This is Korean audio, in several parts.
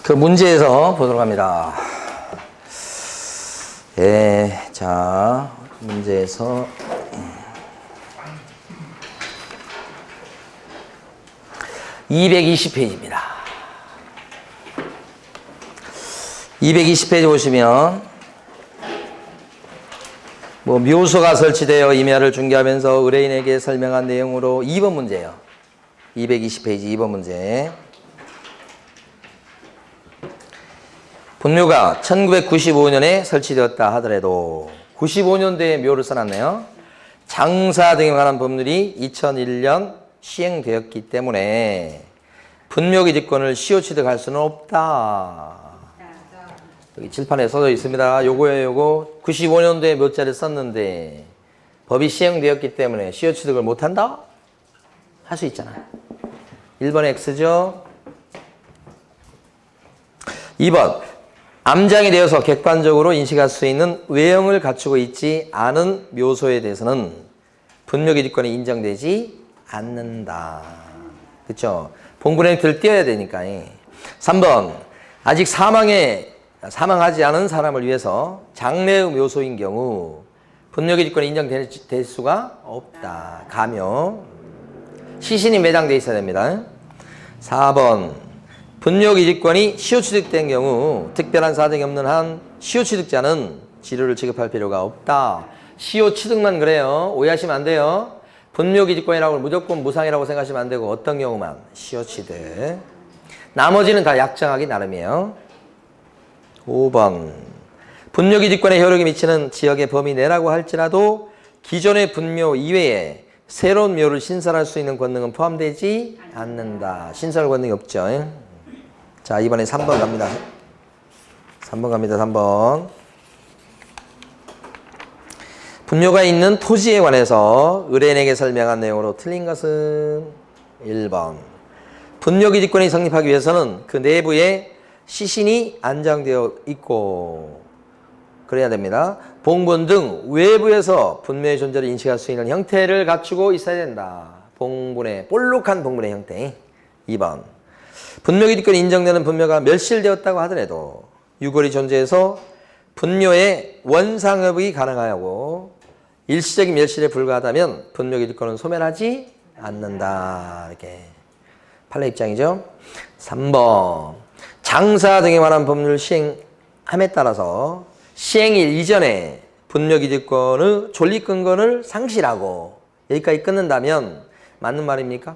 그 문제에서 보도록 합니다. 예, 자, 문제에서 220페이지입니다. 220페이지 보시면 묘소가 설치되어 임야를 중개하면서 의뢰인에게 설명한 내용으로 2번 문제예요. 220페이지 2번 문제. 분묘가 1995년에 설치되었다 하더라도 95년도에 묘를 써놨네요. 장사 등에 관한 법률이 2001년 시행되었기 때문에 분묘기지권을 시효취득할 수는 없다. 여기 칠판에 써져 있습니다. 요거예요, 요거. 95년도에 묘자를 썼는데 법이 시행되었기 때문에 시효취득을 못한다? 할 수 있잖아. 1번 X죠. 2번 암장이 되어서 객관적으로 인식할 수 있는 외형을 갖추고 있지 않은 묘소에 대해서는 분묘기지권이 인정되지 않는다. 그렇죠? 봉분행틀을 띄어야 되니까. 3번 아직 사망하지 않은 사람을 위해서 장래의 묘소인 경우 분묘기지권이 인정될 수가 없다. 가묘. 시신이 매장되어 있어야 됩니다. 4번 분묘기지권이 시효취득된 경우 특별한 사정이 없는 한 시효취득자는 지료를 지급할 필요가 없다. 시효취득만 그래요. 오해하시면 안 돼요. 분묘기지권이라고 무조건 무상이라고 생각하시면 안 되고 어떤 경우만 시효취득. 나머지는 다 약정하기 나름이에요. 5번 분묘기지권에 효력이 미치는 지역의 범위 내라고 할지라도 기존의 분묘 이외에 새로운 묘를 신설할 수 있는 권능은 포함되지 않는다. 신설 권능이 없죠. 자, 이번에 3번 갑니다. 3번 갑니다. 3번. 분묘가 있는 토지에 관해서 의뢰인에게 설명한 내용으로 틀린 것은 1번. 분묘기지권이 성립하기 위해서는 그 내부에 시신이 안장되어 있고 그래야 됩니다. 봉분 등 외부에서 분묘의 존재를 인식할 수 있는 형태를 갖추고 있어야 된다. 봉분의 볼록한 봉분의 형태. 2번. 분묘기지권이 인정되는 분묘가 멸실되었다고 하더라도 유골이 존재해서 분묘의 원상업이 가능하고 일시적인 멸실에 불과하다면 분묘기지권은 소멸하지 않는다. 이렇게 판례 입장이죠. 3번 장사 등에 관한 법률 시행함에 따라서 시행일 이전에 분묘기지권의 존립근거를 상실하고 여기까지 끊는다면 맞는 말입니까?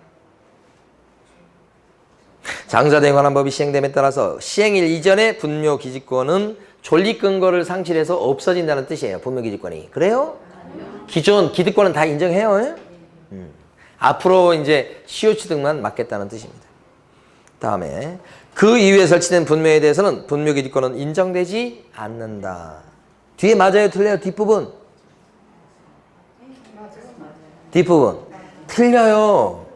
장사 등에 관한 법이 시행됨에 따라서 시행일 이전에 분묘기지권은 존립근거를 상실해서 없어진다는 뜻이에요. 분묘기지권이. 그래요? 기존 기득권은 다 인정해요. 앞으로 이제 시효취득만 맡겠다는 뜻입니다. 다음에 그 이후에 설치된 분묘에 대해서는 분묘기지권은 인정되지 않는다. 뒤에 맞아요? 틀려요? 뒷부분? 뒷부분. 틀려요.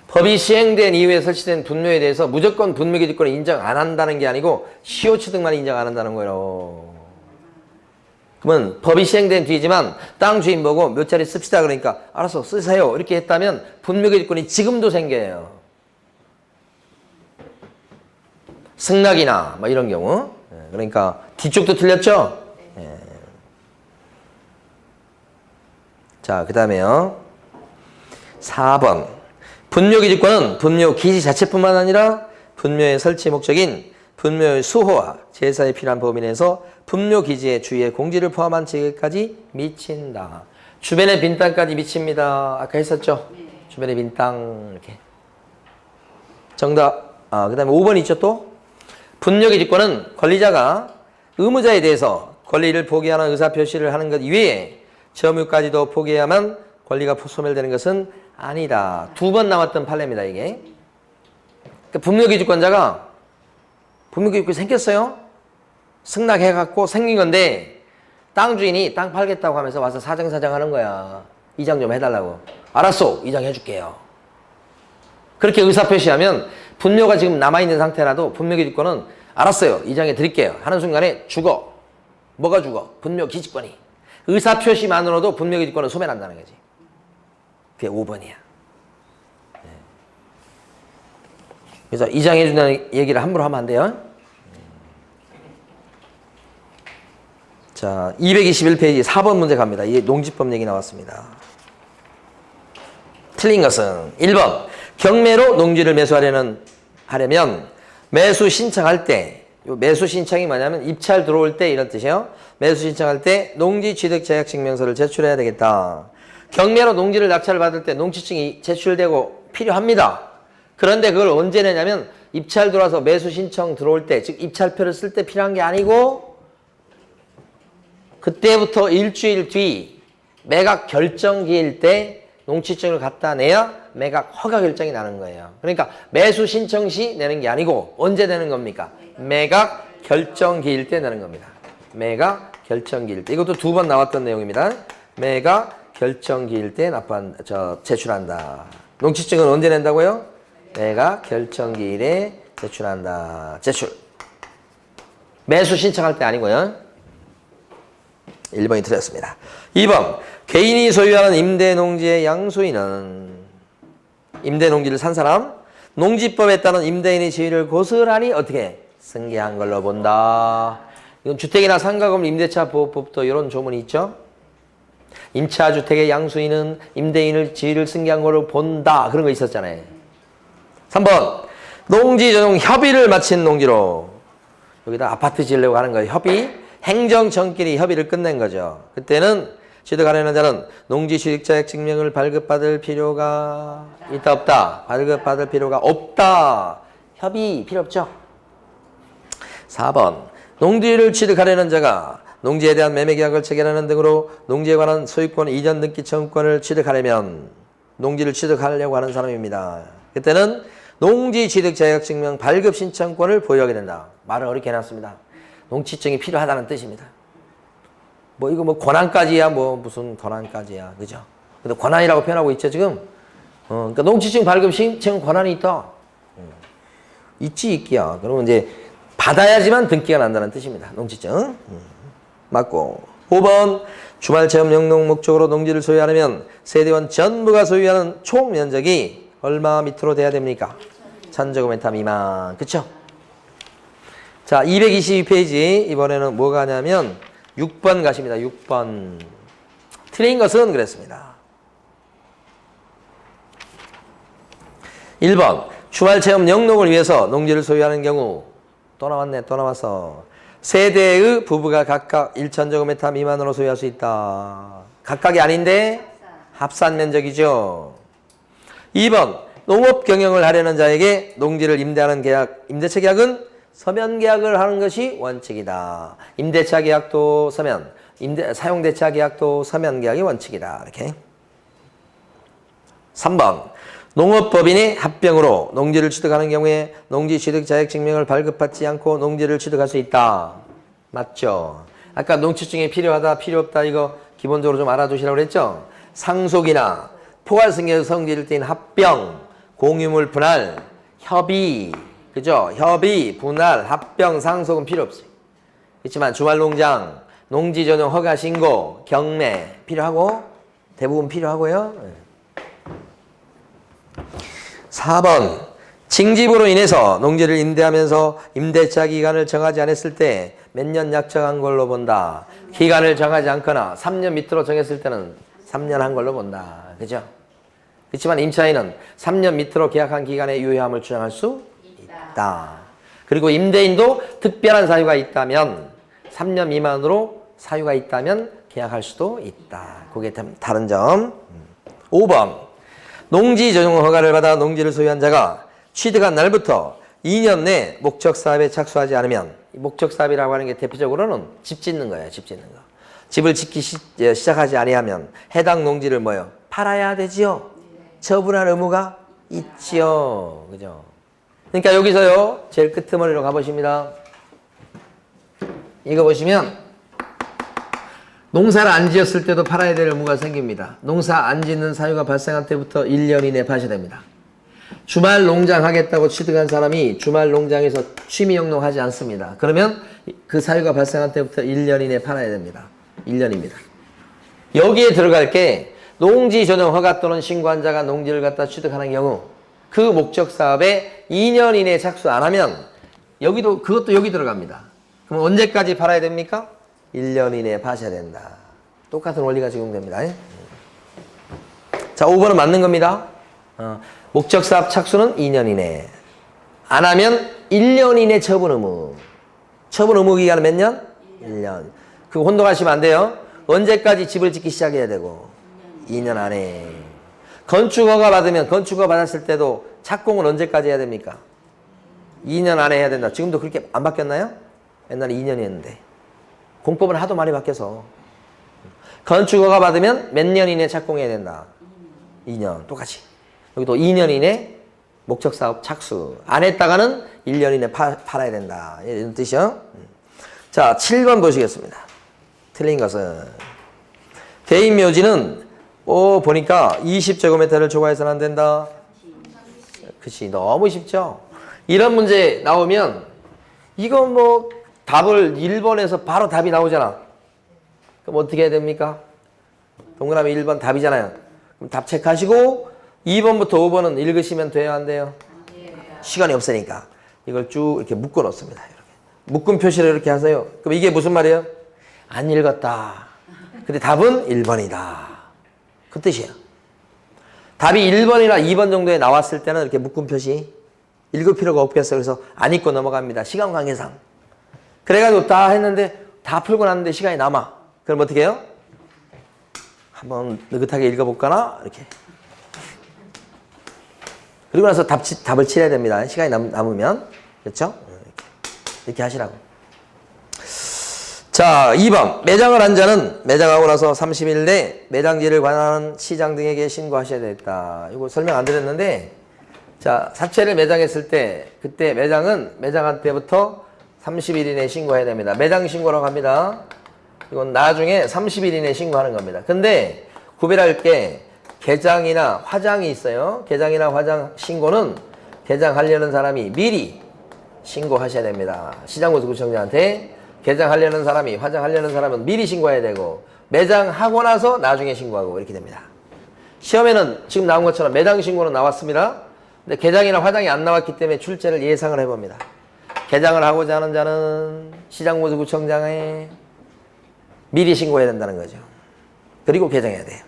법이 시행된 이후에 설치된 분묘에 대해서 무조건 분묘기지권을 인정 안 한다는 게 아니고 시효취득만 인정 안 한다는 거예요. 그러면 법이 시행된 뒤지만 땅 주인 보고 몇 자리 씁시다 그러니까 알았어 쓰세요 이렇게 했다면 분묘기지권이 지금도 생겨요. 승낙이나 뭐 이런 경우. 그러니까 뒤쪽도 틀렸죠? 네. 자, 그 다음에요. 4번. 분묘기지권은 분묘기지 자체뿐만 아니라 분묘의 설치 목적인 분묘의 수호와 제사에 필요한 범위 내에서 분묘기지의 주위에 공지를 포함한 지역까지 미친다. 주변의 빈 땅까지 미칩니다. 아까 했었죠? 주변의 빈 땅 이렇게. 정답. 그 다음에 5번 있죠 또? 분묘기지권은 권리자가 의무자에 대해서 권리를 포기하는 의사표시를 하는 것 이외에 점유까지도 포기해야만 권리가 소멸되는 것은 아니다. 2번 나왔던 판례입니다. 이게. 그러니까 분묘기지권자가 분묘기지권이 생겼어요. 승낙해갖고 생긴 건데 땅 주인이 땅 팔겠다고 하면서 와서 사정사정 하는 거야. 이장 좀 해달라고. 알았어. 이장 해줄게요. 그렇게 의사표시하면 분묘가 지금 남아있는 상태라도 분묘기지권은 알았어요. 이장해 드릴게요. 하는 순간에 죽어. 뭐가 죽어? 분묘기지권이. 의사표시만으로도 분묘기지권은 소멸한다는 거지. 그게 5번이야. 그래서 이장해 준다는 얘기를 함부로 하면 안 돼요. 자, 221페이지 4번 문제 갑니다. 이게 농지법 얘기 나왔습니다. 틀린 것은 1번. 경매로 농지를 하려면 매수 신청할 때, 요 매수 신청이 뭐냐면 입찰 들어올 때 이런 뜻이에요. 매수 신청할 때 농지 취득 자격 증명서를 제출해야 되겠다. 경매로 농지를 낙찰을 받을 때 농지증이 제출되고 필요합니다. 그런데 그걸 언제 내냐면 입찰 들어와서 매수 신청 들어올 때, 즉 입찰표를 쓸 때 필요한 게 아니고 그때부터 일주일 뒤 매각 결정기일 때 농지증을 갖다 내야 매각 허가 결정이 나는 거예요. 그러니까 매수 신청 시 내는 게 아니고 언제 내는 겁니까? 매각 결정기일 때 내는 겁니다. 매각 결정기일 때. 이것도 2번 나왔던 내용입니다. 매각 결정기일 때 제출한다. 농지증은 언제 낸다고요? 매각 결정기일에 제출한다. 제출. 매수 신청할 때 아니고요. 1번이 틀렸습니다. 2번. 개인이 소유하는 임대농지의 양수인은 임대농지를 산 사람, 농지법에 따른 임대인의 지위를 고스란히 어떻게 승계한 걸로 본다. 이건 주택이나 상가 건물 임대차 보호법도 이런 조문이 있죠. 임차주택의 양수인은 임대인을 지위를 승계한 걸로 본다. 그런 거 있었잖아요. 3번. 농지 전용 협의를 마친 농지로 여기다 아파트 지으려고 하는 거예요. 협의. 행정청끼리 협의를 끝낸 거죠. 그때는 취득하려는 자는 농지 취득 자격 증명을 발급받을 필요가 있다 없다. 발급받을 필요가 없다. 협의 필요 없죠. 4번. 농지를 취득하려는 자가 농지에 대한 매매계약을 체결하는 등으로 농지에 관한 소유권 이전 등기 청구권을 취득하려면 농지를 취득하려고 하는 사람입니다. 그때는 농지 취득 자격 증명 발급 신청권을 보유하게 된다. 말을 어렵게 해놨습니다. 농지증이 필요하다는 뜻입니다. 이거 권한까지야, 무슨 권한까지야. 그죠? 근데 권한이라고 표현하고 있죠, 지금? 그러니까 농지증 발급 신청 권한이 있다. 있기야. 그러면 이제 받아야지만 등기가 난다는 뜻입니다. 농지증. 맞고. 5번. 주말 체험 영농 목적으로 농지를 소유하려면 세대원 전부가 소유하는 총 면적이 얼마 밑으로 돼야 됩니까? 1000제곱미터 미만. 그쵸? 자, 222페이지. 이번에는 뭐가 하냐면 6번 가십니다. 6번. 틀린 것은 그랬습니다. 1번. 주말체험 영농을 위해서 농지를 소유하는 경우 또 나왔어. 세대의 부부가 각각 1000제곱미터 미만으로 소유할 수 있다. 각각이 아닌데 합산 면적이죠. 2번. 농업 경영을 하려는 자에게 농지를 임대하는 임대차 계약은 서면 계약을 하는 것이 원칙이다. 임대차 계약도 서면, 사용대차 계약도 서면 계약이 원칙이다. 이렇게. 3번. 농업법인이 합병으로 농지를 취득하는 경우에 농지 취득 자격 증명을 발급받지 않고 농지를 취득할 수 있다. 맞죠? 아까 농지증이 필요하다, 필요 없다 이거 기본적으로 좀 알아두시라고 그랬죠? 상속이나 포괄승계 성질일 때인 합병, 공유물 분할, 협의, 그죠? 협의, 분할, 합병, 상속은 필요 없어요. 그렇지만 주말농장, 농지 전용 허가 신고, 경매 필요하고 대부분 필요하고요. 4번. 징집으로 인해서 농지를 임대하면서 임대차 기간을 정하지 않았을 때 몇 년 약정한 걸로 본다. 기간을 정하지 않거나 3년 밑으로 정했을 때는 3년 한 걸로 본다. 그죠? 그렇지만 임차인은 3년 밑으로 계약한 기간에 유효함을 주장할 수 있다. 그리고 임대인도 특별한 사유가 있다면 3년 미만으로 사유가 있다면 계약할 수도 있다. 그게 다른 점. 5번. 농지 전용 허가를 받아 농지를 소유한 자가 취득한 날부터 2년 내 목적사업에 착수하지 않으면 목적사업이라고 하는 게 대표적으로는 집 짓는 거예요. 집 짓는 거. 집을 짓기 시작하지 아니하면 해당 농지를 팔아야 되지요. 처분할 의무가 있지요. 그죠? 그러니까 여기서요. 제일 끄트머리로 가보십니다. 이거 보시면 농사를 안 지었을 때도 팔아야 될 의무가 생깁니다. 농사 안 짓는 사유가 발생한 때부터 1년 이내 파셔야 됩니다. 주말 농장 하겠다고 취득한 사람이 주말 농장에서 취미 영농하지 않습니다. 그러면 그 사유가 발생한 때부터 1년 이내 팔아야 됩니다. 1년입니다. 여기에 들어갈 게 농지 전용 허가 또는 신고한 자가 농지를 갖다 취득하는 경우 그 목적 사업에 2년 이내에 착수 안 하면 여기도 그것도 여기 들어갑니다. 그럼 언제까지 팔아야 됩니까? 1년 이내에 파셔야 된다. 똑같은 원리가 적용됩니다. 자, 5번은 맞는 겁니다. 목적 사업 착수는 2년 이내. 안 하면 1년 이내 처분 의무. 처분 의무 기간은 몇 년? 1년. 그 혼동하시면 안 돼요. 언제까지 집을 짓기 시작해야 되고 2년 안에. 건축허가 받으면 건축허가 받았을 때도 착공은 언제까지 해야 됩니까? 2년 안에 해야 된다. 지금도 그렇게 안 바뀌었나요? 옛날에 2년이었는데. 공법은 하도 많이 바뀌어서. 건축허가 받으면 몇 년 이내 착공해야 된다. 2년. 똑같이. 여기도 2년 이내 목적사업 착수. 안 했다가는 1년 이내 팔아야 된다. 이런 뜻이요. 자, 7번 보시겠습니다. 틀린 것은. 개인 묘지는 보니까 20제곱미터를 초과해서는 안 된다. 그치, 너무 쉽죠? 이런 문제 나오면 이거 뭐 답을 1번에서 바로 답이 나오잖아. 그럼 어떻게 해야 됩니까? 동그라미 1번 답이잖아요. 그럼 답 체크하시고 2번부터 5번은 읽으시면 돼요, 안 돼요? 시간이 없으니까 이걸 쭉 이렇게 묶어 놓습니다. 이렇게. 묶음 표시를 이렇게 하세요. 그럼 이게 무슨 말이에요? 안 읽었다. 근데 답은 1번이다. 그 뜻이에요. 답이 1번이나 2번 정도에 나왔을 때는 이렇게 묶음 표시 읽을 필요가 없겠어요. 그래서 안 읽고 넘어갑니다. 시간 관계상. 그래가지고 다 했는데 다 풀고 났는데 시간이 남아. 그럼 어떻게 해요? 한번 느긋하게 읽어볼까나? 이렇게. 그리고 나서 답을 칠해야 됩니다. 시간이 남으면. 그렇죠? 이렇게 하시라고. 자, 2번. 매장을 한 자는 매장하고 나서 30일 내 매장지를 관할하는 시장 등에게 신고하셔야 되겠다. 이거 설명 안 드렸는데, 자, 사채를 매장했을 때, 그때 매장은 매장한 때부터 30일 이내에 신고해야 됩니다. 매장 신고라고 합니다. 이건 나중에 30일 이내에 신고하는 겁니다. 근데 구별할 게 개장이나 화장이 있어요. 개장이나 화장 신고는 개장하려는 사람이 미리 신고하셔야 됩니다. 시장군수구청장한테 개장하려는 사람이, 화장하려는 사람은 미리 신고해야 되고, 매장하고 나서 나중에 신고하고 이렇게 됩니다. 시험에는 지금 나온 것처럼 매장 신고는 나왔습니다. 근데 개장이나 화장이 안 나왔기 때문에 출제를 예상을 해봅니다. 개장을 하고자 하는 자는 시장군수구청장에 미리 신고해야 된다는 거죠. 그리고 개장해야 돼요.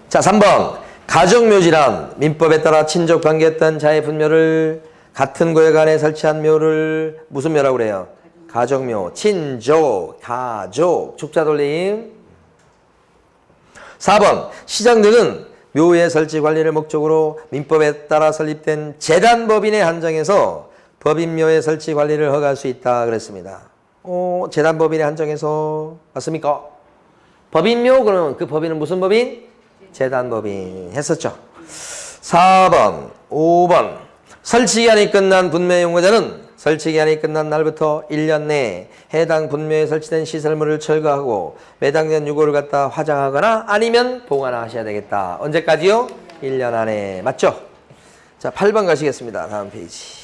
자, 3번. 가정묘지란 민법에 따라 친족관계했던 자의 분묘를 같은 구역 안에 설치한 묘를 무슨 묘라고 그래요? 가정묘, 친족, 가족, 축자 돌림. 4번. 시장 등은 묘의 설치 관리를 목적으로 민법에 따라 설립된 재단법인에 한정해서 법인묘의 설치 관리를 허가할 수 있다 그랬습니다. 재단법인에 한정해서 맞습니까? 법인묘 그러면 그 법인은 무슨 법인? 재단법인 했었죠. 4번, 5번. 설치기한이 끝난 분묘용거자는 설치기한이 끝난 날부터 1년 내에 해당 분묘에 설치된 시설물을 철거하고 매장된 유골을 갖다 화장하거나 아니면 보관하셔야 되겠다. 언제까지요? 1년 안에. 맞죠? 자, 8번 가시겠습니다. 다음 페이지.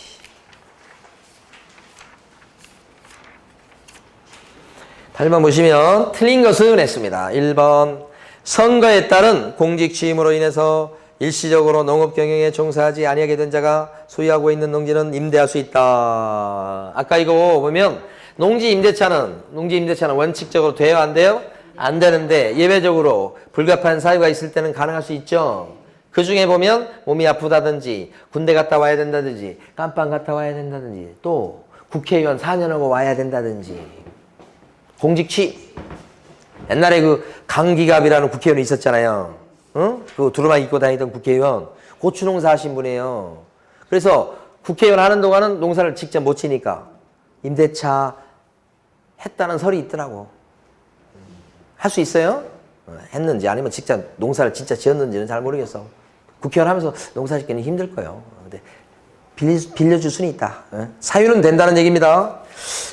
8번 보시면 틀린 것은 했습니다. 1번. 선거에 따른 공직 취임으로 인해서 일시적으로 농업 경영에 종사하지 아니하게 된 자가 소유하고 있는 농지는 임대할 수 있다. 아까 이거 보면 농지 임대차는 원칙적으로 돼요, 안 돼요? 안 되는데 예외적으로 불가피한 사유가 있을 때는 가능할 수 있죠. 그 중에 보면 몸이 아프다든지 군대 갔다 와야 된다든지 깜빵 갔다 와야 된다든지 또 국회의원 4년 하고 와야 된다든지 공직 취임. 옛날에 그 강기갑이라는 국회의원이 있었잖아요. 응? 그 두루마기 입고 다니던 국회의원. 고추농사 하신 분이에요. 그래서 국회의원 하는 동안은 농사를 직접 못 치니까 임대차 했다는 설이 있더라고. 할 수 있어요? 했는지 아니면 직접 농사를 진짜 지었는지는 잘 모르겠어. 국회의원 하면서 농사 짓기는 힘들 거예요. 근데 빌려줄 수는 있다. 사유는 된다는 얘기입니다.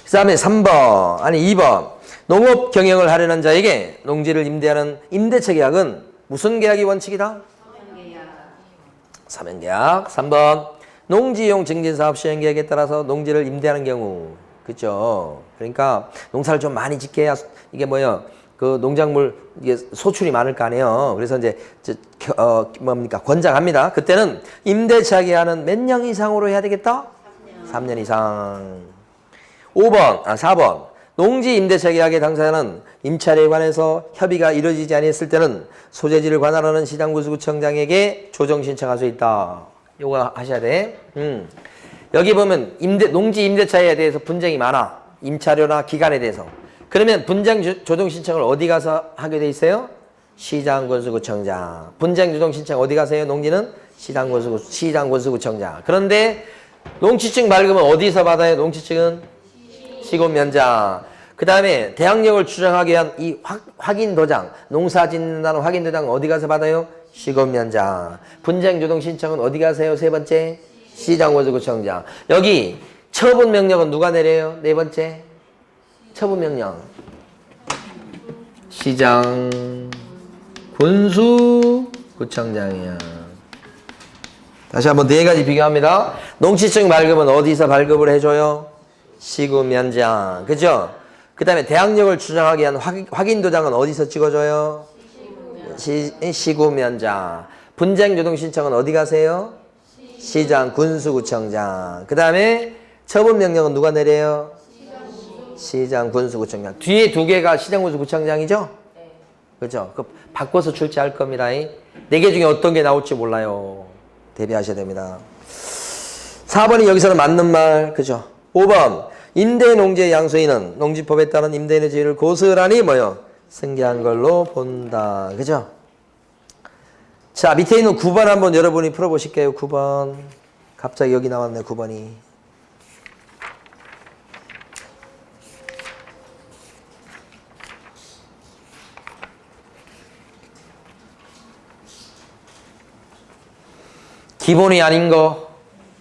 그 다음에 3번, 아니 2번. 농업 경영을 하려는 자에게 농지를 임대하는 임대차 계약은 무슨 계약이 원칙이다? 사면계약. 3번. 농지이용 증진사업 시행계획에 따라서 농지를 임대하는 경우. 그렇죠. 그러니까 농사를 좀 많이 짓게 해야 이게 뭐예요? 그 농작물 이게 소출이 많을 거 아니에요. 그래서 이제 권장합니다. 그때는 임대차 계약은 몇 년 이상으로 해야 되겠다? 3년 이상. 4번. 농지 임대차 계약의 당사자는 임차료에 관해서 협의가 이루어지지 않았을 때는 소재지를 관할하는 시장군수구청장에게 조정 신청할 수 있다. 요거 하셔야 돼. 여기 보면 농지 임대차에 대해서 분쟁이 많아. 임차료나 기간에 대해서. 그러면 분쟁 조정 신청을 어디 가서 하게 돼 있어요? 시장군수구청장. 분쟁 조정 신청 어디 가세요? 농지는 시장군수구청장. 그런데 농지증 발급은 어디서 받아요? 농지증은 시군면장. 그 다음에 대항력을 주장하기 위한 이 확인 도장, 농사 짓는다는 확인 도장 어디 가서 받아요? 시군면장. 분쟁 조정 신청은 어디 가세요? 세 번째 시장군수구청장. 여기 처분 명령은 누가 내려요? 네 번째 처분 명령. 시장군수구청장이야. 다시 한번 네 가지 비교합니다. 농지증 발급은 어디서 발급을 해줘요? 시군면장. 그죠? 그 다음에 대항력을 주장하기 위한 확인 도장은 어디서 찍어줘요? 시군면장. 분쟁 조정 신청은 어디 가세요? 시장군수구청장. 그 다음에 처분 명령은 누가 내려요? 시장군수구청장. 뒤에 두 개가 시장군수구청장이죠? 그죠? 그 바꿔서 출제할 겁니다. 네 개 중에 어떤 게 나올지 몰라요. 대비하셔야 됩니다. 4번이 여기서는 맞는 말. 그죠? 5번. 임대농지의 양수인은 농지법에 따른 임대인의 지위를 고스란히 뭐요? 승계한 걸로 본다. 그죠? 자, 밑에 있는 9번 한번 여러분이 풀어보실게요. 9번. 갑자기 여기 나왔네, 9번이. 기본이 아닌 거.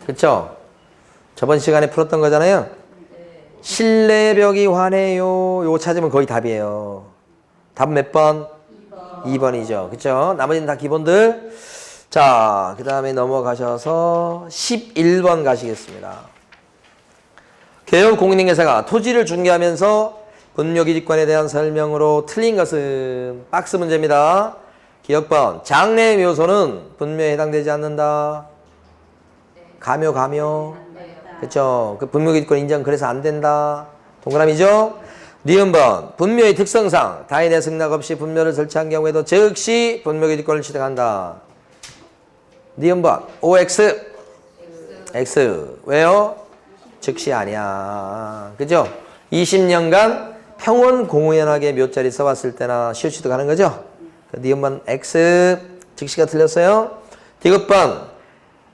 그쵸? 저번 시간에 풀었던 거잖아요. 실내벽이 환해요. 요거 찾으면 거의 답이에요. 답은 몇 번? 2번이죠. 그쵸? 나머지는 다 기본들. 자, 그 다음에 넘어가셔서 11번 가시겠습니다. 개업 공인인계사가 토지를 중개하면서 분묘기지권에 대한 설명으로 틀린 것은 박스 문제입니다. 기억번. 장래 묘소는 분묘에 해당되지 않는다. 가묘. 그쵸? 그 분묘기지권 인정 그래서 안 된다. 동그라미죠? 니은번. 분묘의 특성상 타인의 승낙 없이 분묘를 설치한 경우에도 즉시 분묘기지권을 취득한다. 니은번. OX. X. 왜요? 즉시 아니야. 그죠? 20년간 평원 공연하게 묘자리 써왔을 때나 시효 취득하는 거죠? 니은번 X. 즉시가 틀렸어요.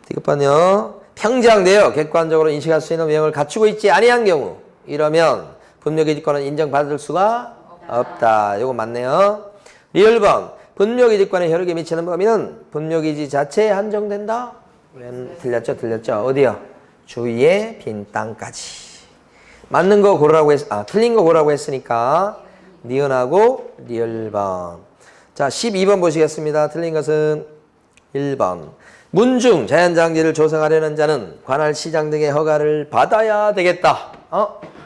디귿번요. 평지항되어 객관적으로 인식할 수 있는 외형을 갖추고 있지 아니한 경우 이러면 분묘기지권은 인정받을 수가 없다. 요거 맞네요. 리을번. 분묘기지권의 효력에 미치는 범위는 분묘기지 자체에 한정된다. 틀렸죠? 어디요? 주위의 빈 땅까지. 맞는 거 고르라고 틀린 거 고르라고 했으니까 니은하고 리을번. 자, 12번 보시겠습니다. 틀린 것은 1번. 문중 자연장지를 조성하려는 자는 관할 시장 등의 허가를 받아야 되겠다.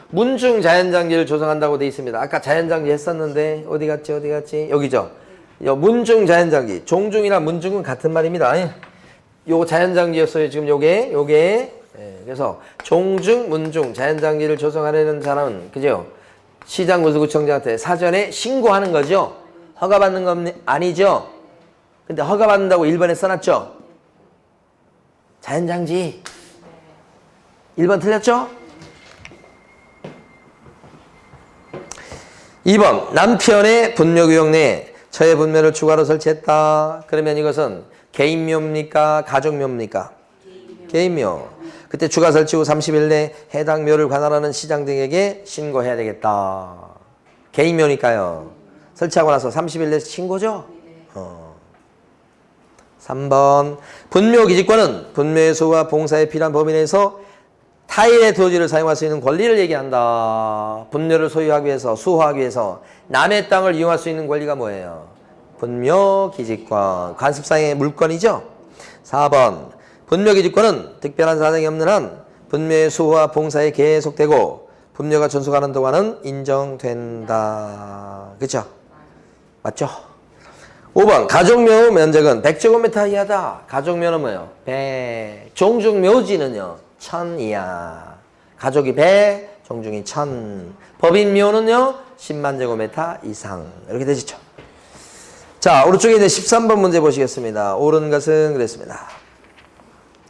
문중 자연장지를 조성한다고 돼 있습니다. 아까 자연장지 했었는데 어디 갔지? 여기죠. 문중 자연장지. 종중이나 문중은 같은 말입니다. 요 자연장지였어요. 지금 요게. 네, 그래서 종중, 문중 자연장지를 조성하려는 사람은 그죠? 시장군수구청장한테 사전에 신고하는 거죠. 허가받는 건 아니죠. 근데 허가받는다고 1번에 써놨죠. 자연장지. 1번 틀렸죠? 2번. 남편의 분묘구역 내에 처의 분묘를 추가로 설치했다. 그러면 이것은 개인묘입니까? 가족묘입니까? 개인묘. 그때 추가 설치 후 30일 내에 해당 묘를 관할하는 시장 등에게 신고해야 되겠다. 개인묘니까요. 설치하고 나서 30일 내에 신고죠? 3번. 분묘기지권은 분묘의 수와 봉사에 필요한 범위 내에서 타인의 토지를 사용할 수 있는 권리를 얘기한다. 분묘를 소유하기 위해서, 수호하기 위해서 남의 땅을 이용할 수 있는 권리가 뭐예요? 분묘기지권. 관습상의 물권이죠? 4번. 분묘기지권은 특별한 사정이 없는 한 분묘의 수호와 봉사에 계속되고 분묘가 존속하는 동안은 인정된다. 그렇죠? 맞죠? 5번 가족묘 면적은 100제곱미터 이하다. 가족묘는 뭐예요? 100. 종중묘지는요 1000이야. 가족이 100, 종중이 1000. 법인묘는요 10만 제곱미터 이상. 이렇게 되시죠. 자, 오른쪽에 이제 13번 문제 보시겠습니다. 옳은 것은 그랬습니다.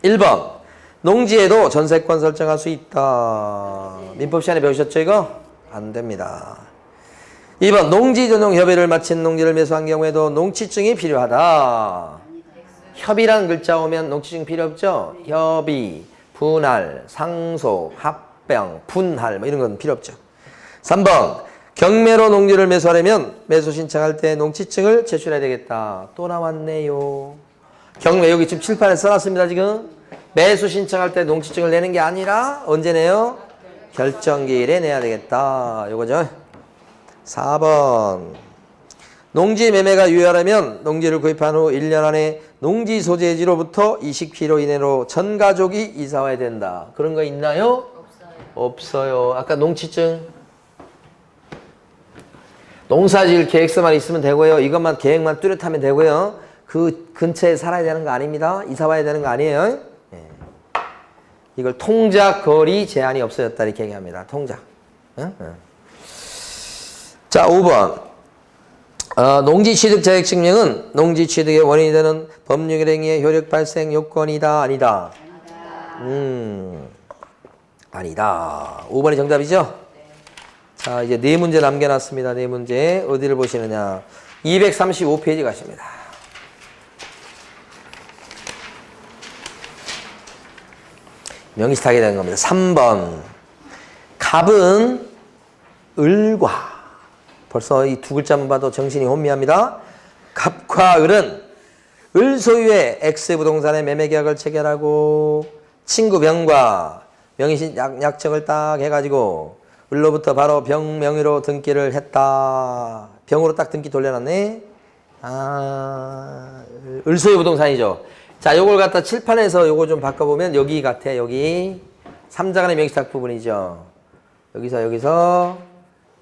1번 농지에도 전세권 설정할 수 있다. 민법 시간에 배우셨죠 이거? 안 됩니다. 2번 농지 전용 협의를 마친 농지를 매수한 경우에도 농지증이 필요하다. 협의란 글자 오면 농지증 필요 없죠? 협의, 분할, 상속, 합병, 분할 뭐 이런 건 필요 없죠. 3번 경매로 농지를 매수하려면 매수 신청할 때 농지증을 제출해야 되겠다. 또 나왔네요. 경매 여기 지금 칠판에 써놨습니다. 지금 매수 신청할 때 농지증을 내는 게 아니라 언제 내요? 결정기일에 내야 되겠다. 요거죠. 4번 농지 매매가 유효하려면 농지를 구입한 후 1년 안에 농지 소재지로부터 20km 이내로 전 가족이 이사 와야 된다. 그런 거 있나요? 없어요. 아까 농지증 농사지을 계획서만 있으면 되고요. 이것만 계획만 뚜렷하면 되고요. 그 근처에 살아야 되는 거 아닙니다. 이사 와야 되는 거 아니에요. 네. 이걸 통작 거리 제한이 없어졌다 이렇게 얘기합니다. 통작. 응? 응. 자, 5번. 농지 취득 자격 증명은 농지 취득의 원인이 되는 법률 행위의 효력 발생 요건이다. 아니다. 아니다. 5번이 정답이죠? 자, 이제 네 문제 남겨놨습니다. 네 문제. 어디를 보시느냐. 235페이지 가십니다. 명시하게 되는 겁니다. 3번. 갑은 을과. 벌써 이 두 글자만 봐도 정신이 혼미합니다. 갑과 을은 을 소유의 X부동산의 매매계약을 체결하고 친구 병과 명의신 약정을 딱 해가지고 을로부터 바로 병 명의로 등기를 했다. 병으로 딱 등기 돌려놨네. 을 소유 부동산이죠. 자, 요걸 갖다 칠판에서 요거 좀 바꿔보면 여기 같아. 여기 3자간의 명시탁 부분이죠. 여기서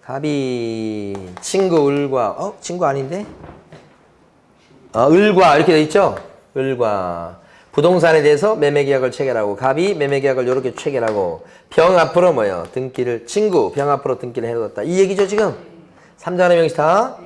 갑이 친구 을과 친구 아닌데? 을과 이렇게 돼 있죠? 을과 부동산에 대해서 매매계약을 체결하고 갑이 매매계약을 이렇게 체결하고 병 앞으로 뭐예요? 등기를 친구 병 앞으로 등기를 해뒀다. 이 얘기죠 지금? 3자간의 명시탁.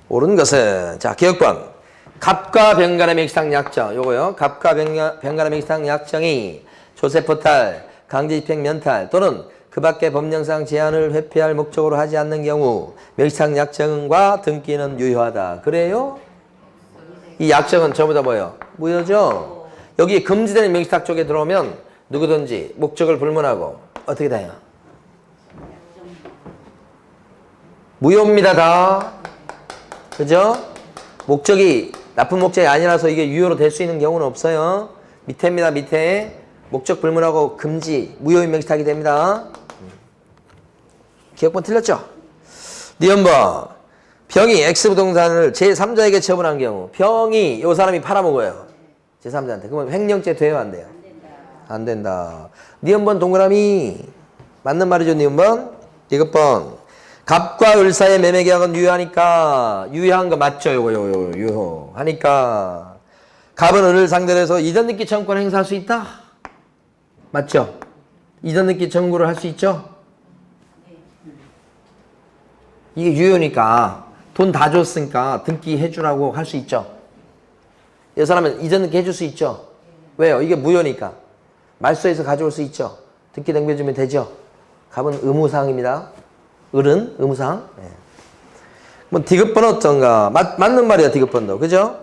옳은 것은 자 기억번 갑과 병 간의 명시탁 약정 요거요. 갑과 병 간의 명시탁 약정이 조세포탈, 강제집행 면탈 또는 그 밖에 법령상 제한을 회피할 목적으로 하지 않는 경우 명시탁 약정과 등기는 유효하다. 그래요? 이 약정은 전부 다 뭐예요? 무효죠? 여기 금지되는 명시탁 쪽에 들어오면 누구든지 목적을 불문하고 어떻게 돼요? 무효입니다. 다. 그죠? 목적이 나쁜 목적이 아니라서 이게 유효로 될 수 있는 경우는 없어요. 밑에입니다. 밑에. 목적 불문하고 금지, 무효인 명시탁이 됩니다. 기억번 틀렸죠? 니은번 병이 X부동산을 제3자에게 처분한 경우 병이 이 사람이 팔아먹어요. 제3자한테. 그러면 횡령죄 돼요? 안 돼요? 안 된다. 니은번 동그라미 맞는 말이죠. 니은번 이것번 갑과 을 사이의 매매계약은 유효하니까 유효한 거 맞죠? 요거 유효하니까 갑은 을을 상대로 해서 이전등기 청구권 행사할 수 있다? 맞죠? 이전등기 청구를 할 수 있죠? 이게 유효니까 돈 다 줬으니까 등기 해주라고 할 수 있죠? 이 사람은 이전등기 해줄 수 있죠? 왜요? 이게 무효니까 말소해서 가져올 수 있죠? 등기 넘겨주면 되죠? 갑은 의무사항입니다. 을은 의무사항. 네. 뭐 디귿번 어떤가? 맞는 말이야 디귿번도. 그죠?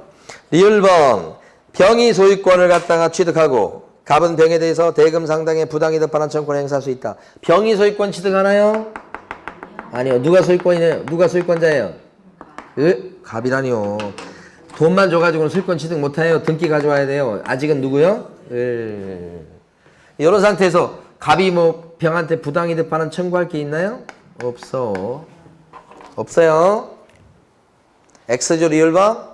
리을번 병이 소유권을 갖다가 취득하고 갑은 병에 대해서 대금 상당의 부당이득 반환 청구권을 행사할 수 있다. 병이 소유권 취득하나요? 아니요. 누가 소유권이네요? 누가 소유권자예요? 갑이라니요. 돈만 줘가지고는 소유권 취득 못해요. 등기 가져와야 돼요. 아직은 누구요? 이런 상태에서 갑이 뭐 병한테 부당이득 반환 청구할 게 있나요? 없어요. X죠 리을번.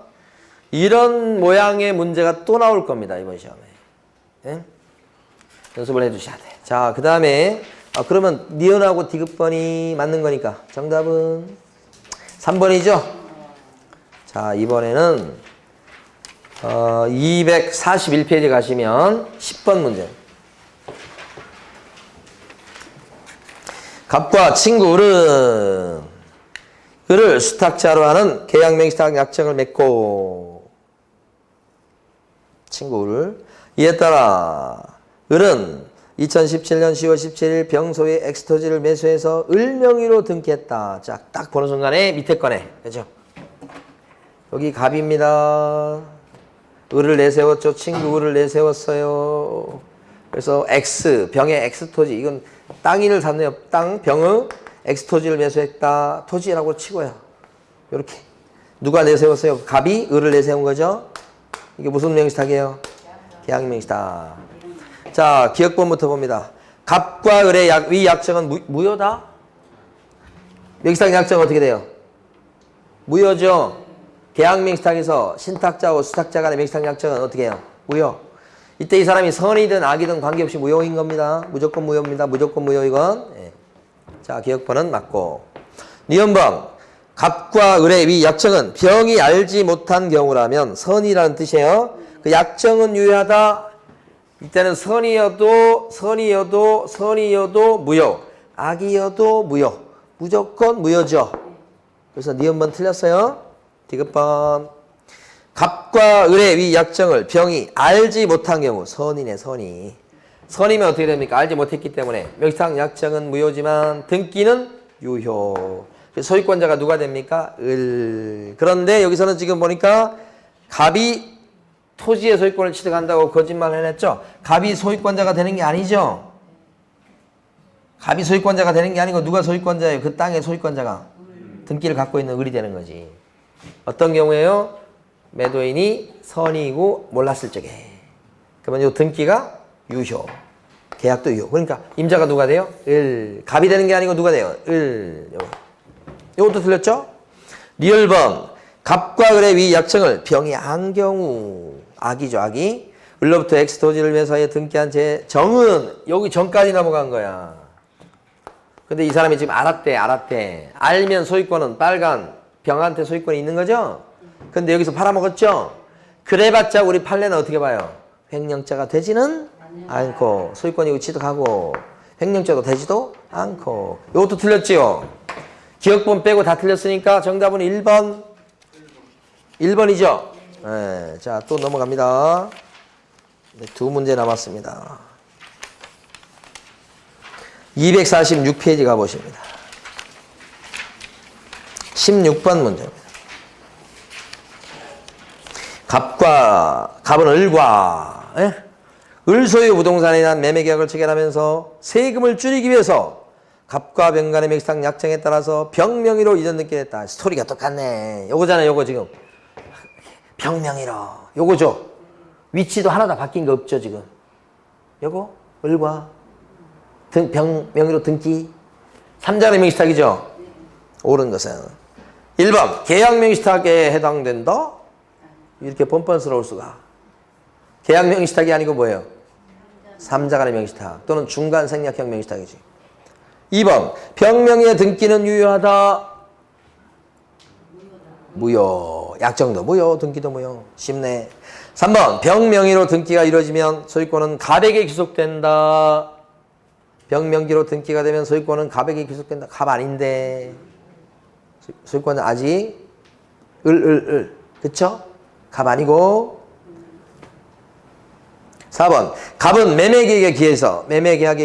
이런 모양의 문제가 또 나올 겁니다. 이번 시험에. 네? 연습을 해주셔야 돼. 자, 그 다음에 그러면 니은하고 디귿번이 맞는 거니까 정답은 3번이죠? 자, 이번에는 241페이지 가시면 10번 문제. 갑과 친구 을을 수탁자로 하는 계약명시탁 약정을 맺고 친구를 이에 따라 을은 2017년 10월 17일 병소의 엑스토지를 매수해서 을 명의로 등기했다. 자, 딱 보는 순간에 밑에 거네. 그죠? 여기 갑입니다. 을을 내세웠죠. 친구 을을 내세웠어요. 그래서 X, 병의 X토지. 이건 땅인을 샀네요. 땅, 병의 X토지를 매수했다. 토지라고 치고요. 이렇게. 누가 내세웠어요? 갑이 을을 내세운 거죠. 이게 무슨 명시탁이에요? 계약명시탁. 자, 기억본부터 봅니다. 갑과 을의 위 약정은 무효다? 명시탁 약정 어떻게 돼요? 무효죠? 계약명시탁에서 신탁자와 수탁자 간의 명시탁 약정은 어떻게 해요? 무효. 이때 이 사람이 선이든 악이든 관계없이 무효인 겁니다. 무조건 무효입니다. 무조건 무효 이건. 예. 자, 기억본은 맞고. 니은번 갑과 을의 위 약정은 병이 알지 못한 경우라면 선이라는 뜻이에요. 그 약정은 유효하다. 이때는 선이어도 무효. 악이어도 무효. 무조건 무효죠. 그래서 니은번 틀렸어요. 디귿번. 갑과 을의 위 약정을 병이 알지 못한 경우. 선이네, 선이. 선이면 어떻게 됩니까? 알지 못했기 때문에 명시탁 약정은 무효지만 등기는 유효. 소유권자가 누가 됩니까? 을. 그런데 여기서는 지금 보니까 갑이 토지의 소유권을 취득한다고 거짓말을 해냈죠. 갑이 소유권자가 되는 게 아니죠. 갑이 소유권자가 되는 게 아니고 누가 소유권자예요? 그 땅의 소유권자가. 등기를 갖고 있는 을이 되는 거지. 어떤 경우에요? 매도인이 선이고 몰랐을 적에. 그러면 이 등기가 유효. 계약도 유효. 그러니까 임자가 누가 돼요? 을. 갑이 되는 게 아니고 누가 돼요? 을. 이것도 틀렸죠? 리얼번. 갑과 을의 위 약정을 병이 안 경우. 악이죠, 악이. 을로부터 X토지를 매수하여 등기한 제 정은 여기 정까지 넘어간 거야. 근데 이 사람이 지금 알았대. 알면 소유권은 빨간 병한테 소유권이 있는 거죠? 근데 여기서 팔아먹었죠? 그래봤자 우리 판례는 어떻게 봐요? 횡령자가 되지는 않고 소유권이 취득하고 횡령자도 되지도 않고. 이것도 틀렸지요? 기억본 빼고 다 틀렸으니까 정답은 1번. 1번이죠? 네, 자, 또 넘어갑니다. 네, 두 문제 남았습니다. 246페이지 가보십니다. 16번 문제입니다. 갑은 을과 을 소유 부동산에 대한 매매 계약을 체결하면서 세금을 줄이기 위해서 갑과 병 간의 명시탁 약정에 따라서 병 명의로 이전 등기했다. 스토리가 똑같네. 요거잖아요. 요거 지금. 병 명의로. 요거죠. 위치도 하나 다 바뀐 거 없죠 지금. 요거 을과 병 명의로 등기. 3자간의 명시탁이죠. 옳은 것은 1번 계약 명시탁에 해당된다. 이렇게 뻔뻔스러울 수가. 계약 명시탁이 아니고 뭐예요? 3자간의 명시탁 또는 중간 생략형 명시탁이지. 2번 병명의 등기는 유효하다. 무효. 약정도 무효. 등기도 무효. 쉽네. 3번 병명의로 등기가 이루어지면 소유권은 갑에게 귀속된다. 병명기로 등기가 되면 소유권은 갑에게 귀속된다. 갑 아닌데. 소유권은 아직 그쵸? 갑 아니고. 4번 갑은 매매계약에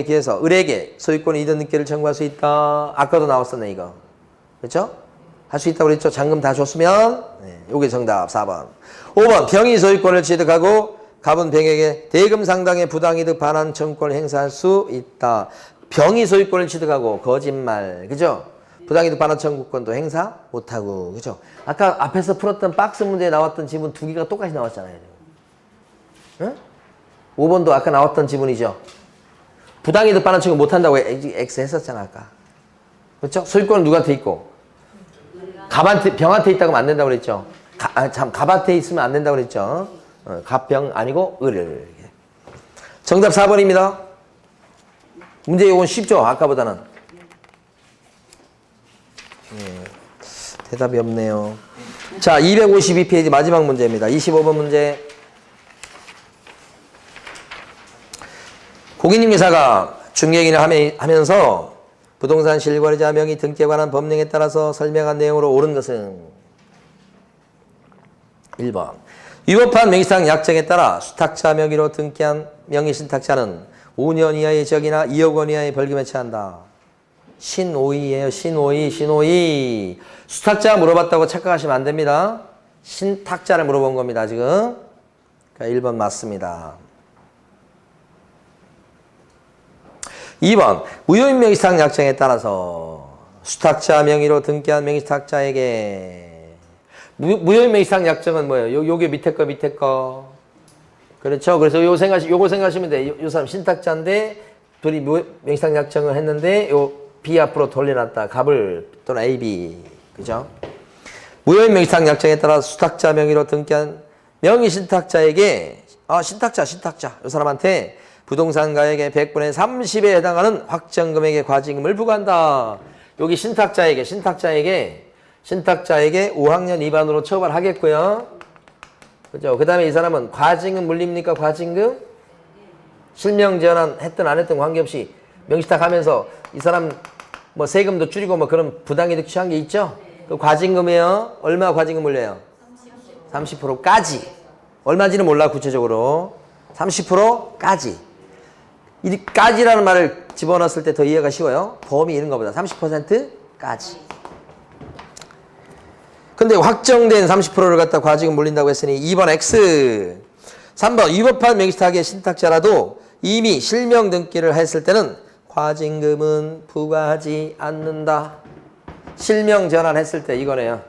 기해서 을에게 소유권 이전 등기를 청구할 수 있다. 아까도 나왔었네 이거. 그렇죠? 할 수 있다고 그랬죠? 잔금 다 줬으면. 네, 요게 정답 4번. 5번 병이 소유권을 취득하고 갑은 병에게 대금 상당의 부당이득 반환 청구권을 행사할 수 있다. 병이 소유권을 취득하고 거짓말. 그죠? 부당이득 반환 청구권도 행사 못하고. 그죠? 아까 앞에서 풀었던 박스 문제에 나왔던 지문 두 개가 똑같이 나왔잖아요. 응? 5번도 아까 나왔던 지문이죠. 부당이득 반환 청구 못한다고 X 했었잖아 아까. 그렇죠? 소유권은 누구한테 있고? 병한테 있다고 하면 안 된다고 그랬죠. 갑한테 있으면 안 된다고 그랬죠. 갑병 아니고 을을. 정답 4번입니다. 문제 이건 쉽죠? 아까보다는. 대답이 없네요. 자, 252페이지 마지막 문제입니다. 25번 문제. 고객님이사가 중개인을 하면서 부동산 실거래자 명의 등기에 관한 법령에 따라서 설명한 내용으로 옳은 것은 1번. 위법한 명의상 약정에 따라 수탁자 명의로 등기한 명의 신탁자는 5년 이하의 적이나 2억 원 이하의 벌금에 처한다. 신오이예요. 신오이. 수탁자 물어봤다고 착각하시면 안 됩니다. 신탁자를 물어본 겁니다. 지금. 그러니까 1번 맞습니다. 2번. 무효인 명의상 약정에 따라서 수탁자 명의로 등기한 명의탁자에게 무효인 명의상 약정은 뭐예요? 요게 밑에 거. 그렇죠? 그래서 요거 생각하시면 돼. 요 사람 신탁자인데 둘이 명의상 약정을 했는데 요 B 앞으로 돌려놨다. 갑을 또는 A, B. 그죠? 무효인 명의상 약정에 따라 수탁자 명의로 등기한 명의 신탁자에게 신탁자. 요 사람한테 부동산 가액의 100분의 30에 해당하는 확정 금액의 과징금을 부과한다. 여기 신탁자에게 5학년 위반으로 처벌하겠고요. 그죠? 그 다음에 이 사람은 과징금 물립니까? 과징금? 실명 제한 했든 안 했든 관계없이 명의신탁 하면서 이 사람 뭐 세금도 줄이고 뭐 그런 부당이득 취한 게 있죠? 그 과징금이요. 얼마 과징금 물려요? 30%까지. 얼마인지는 몰라, 구체적으로. 30%까지. 이 까지라는 말을 집어넣었을 때 더 이해가 쉬워요. 범위 이런 거보다 30%까지. 근데 확정된 30%를 갖다 과징금 물린다고 했으니 2번 X. 3번 위법한 명의신탁의 신탁자라도 이미 실명 등기를 했을 때는 과징금은 부과하지 않는다. 실명 전환했을 때 이거네요.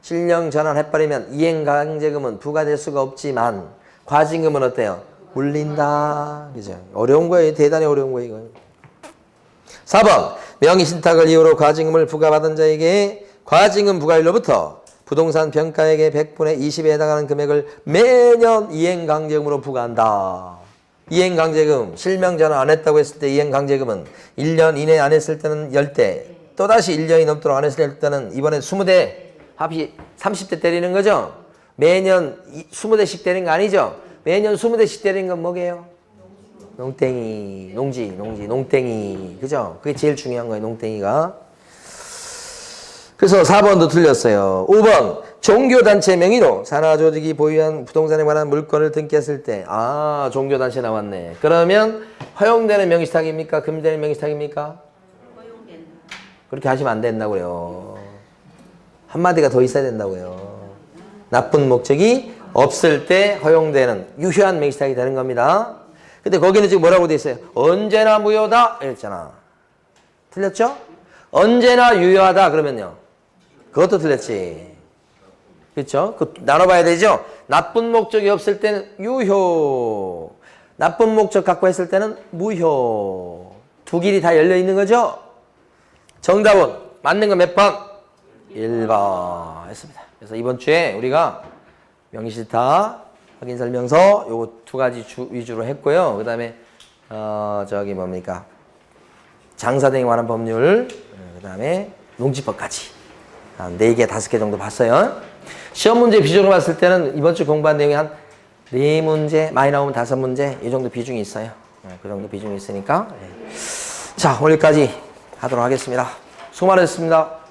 실명 전환해버리면 이행강제금은 부과될 수가 없지만 과징금은 어때요? 물린다. 그죠? 어려운 거예요. 대단히 어려운 거예요. 이거. 4번 명의신탁을 이유로 과징금을 부과받은 자에게 과징금 부과일로부터 부동산 평가액의 100분의 20에 해당하는 금액을 매년 이행강제금으로 부과한다. 이행강제금, 실명 전환 안 했다고 했을 때 이행강제금은 1년 이내 안 했을 때는 10대, 또다시 1년이 넘도록 안 했을 때는 이번에 20대, 합이 30대 때리는 거죠? 매년 20대씩 때리는 거 아니죠? 매년 20대씩 때리는 건 뭐게요? 농땡이, 농땡이. 그죠? 그게 제일 중요한 거예요, 농땡이가. 그래서 4번도 틀렸어요. 5번. 종교단체 명의로 산하조직이 보유한 부동산에 관한 물건을 등기했을 때. 종교단체 나왔네. 그러면 허용되는 명의신탁입니까? 금지되는 명의신탁입니까? 허용된다. 그렇게 하시면 안 된다고요. 한마디가 더 있어야 된다고요. 나쁜 목적이 없을 때 허용되는 유효한 명의신탁이 되는 겁니다. 근데 거기는 지금 뭐라고 돼 있어요? 언제나 무효다 이랬잖아. 틀렸죠? 언제나 유효하다 그러면요. 그것도 틀렸지. 그렇죠? 그 나눠봐야 되죠? 나쁜 목적이 없을 때는 유효. 나쁜 목적 갖고 했을 때는 무효. 두 길이 다 열려 있는 거죠? 정답은 맞는 거 몇 번? 1번 했습니다. 그래서 이번 주에 우리가 명의신탁 확인설명서 요거 두 가지 위주로 했고요. 그 다음에 뭡니까? 장사등에 관한 법률, 그 다음에 농지법까지 한 4개, 5개 정도 봤어요. 시험 문제 비중으로 봤을 때는 이번 주 공부한 내용이 한 4문제, 많이 나오면 5문제 이 정도 비중이 있어요. 그 정도 비중이 있으니까. 자, 오늘까지 하도록 하겠습니다. 수고 많으셨습니다.